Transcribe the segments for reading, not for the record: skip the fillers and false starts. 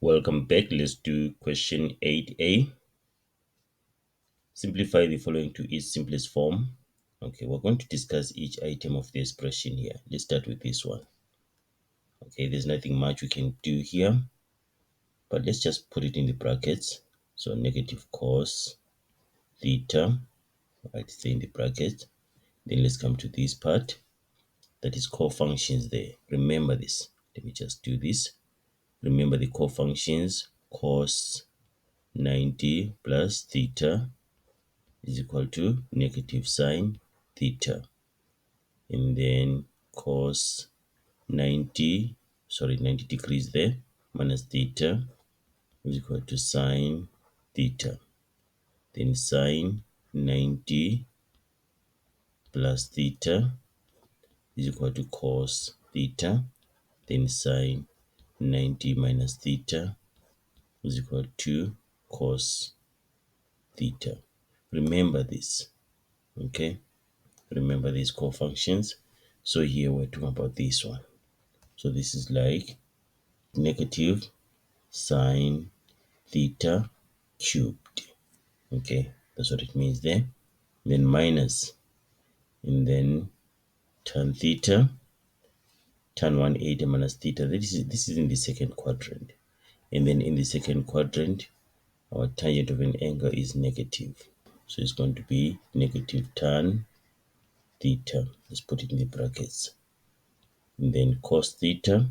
Welcome back. Let's do question 8a. Simplify the following to its simplest form. Okay, we're going to discuss each item of the expression here. Let's start with this one. Okay, there's nothing much we can do here, but let's just put it in the brackets. So negative cos theta, right, stay in the bracket. Then let's come to this part. That is co-functions there. Remember this. Let me just do this. Remember the co-functions. Cos 90 plus theta is equal to negative sine theta, and then cos 90 degrees there minus theta is equal to sine theta. Then sine 90 plus theta is equal to cos theta. Then sine 90 minus theta is equal to cos theta. Remember this. Okay, remember these co-functions. So here we're talking about this one. So this is like negative sine theta cubed. Okay, that's what it means there. Then minus, and then tan theta, tan 180 minus theta. This is in the second quadrant. And then in the second quadrant, our tangent of an angle is negative. So it's going to be negative tan theta. Let's put it in the brackets. And then cos theta.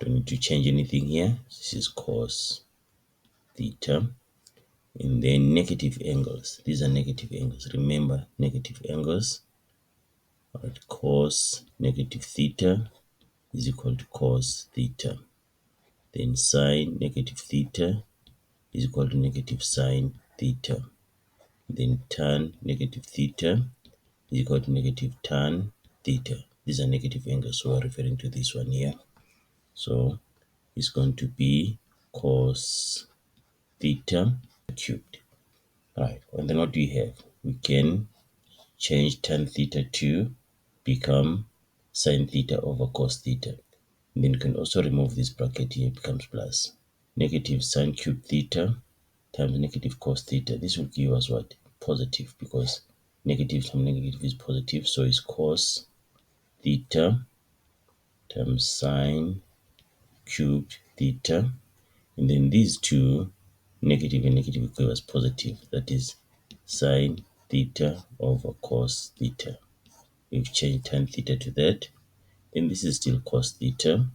Don't need to change anything here. This is cos theta. And then negative angles. These are negative angles. Remember negative angles. Right, cos negative theta is equal to cos theta. Then sine negative theta is equal to negative sine theta. Then tan negative theta is equal to negative tan theta. These are negative angles, so we're referring to this one here. So it's going to be cos theta cubed. Right, and then what do we have? We can change tan theta to become sine theta over cos theta. And then you can also remove this bracket here, it becomes plus. Negative sine cube theta times negative cos theta. This will give us what? Positive, because negative times negative is positive. So it's cos theta times sine cubed theta. And then these two, negative and negative, will give us positive. That is sine theta over cos theta. We've changed tan theta to that. Then this is still cos theta.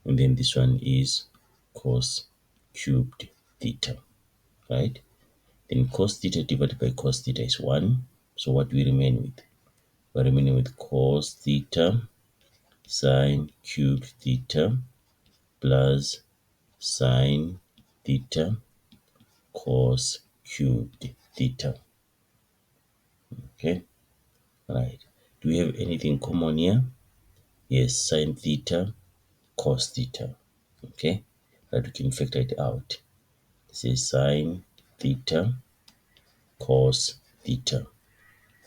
And then this one is cos cubed theta, right? Then cos theta divided by cos theta is 1. So what do we remain with? We're remaining with cos theta sine cubed theta plus sine theta cos cubed theta. Okay, right. Do we have anything common here? Yes, sine theta cos theta. Okay, that we can factor it out. Say sine theta cos theta.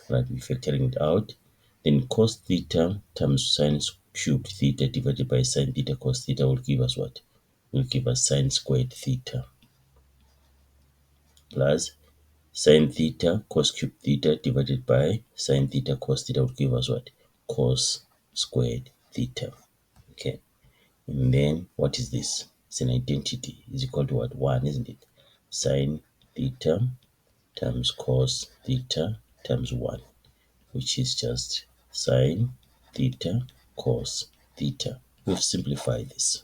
Right, we're factoring it out. Then cos theta times sine cubed theta divided by sine theta cos theta will give us what? Will give us sine squared theta plus sine theta cos cubed theta divided by sine theta cos theta will give us what? Cos squared theta. Okay, and then what is this? It's an identity. Is equal to what? 1, isn't it? Sine theta times cos theta times 1, which is just sine theta cos theta. We've simplified this.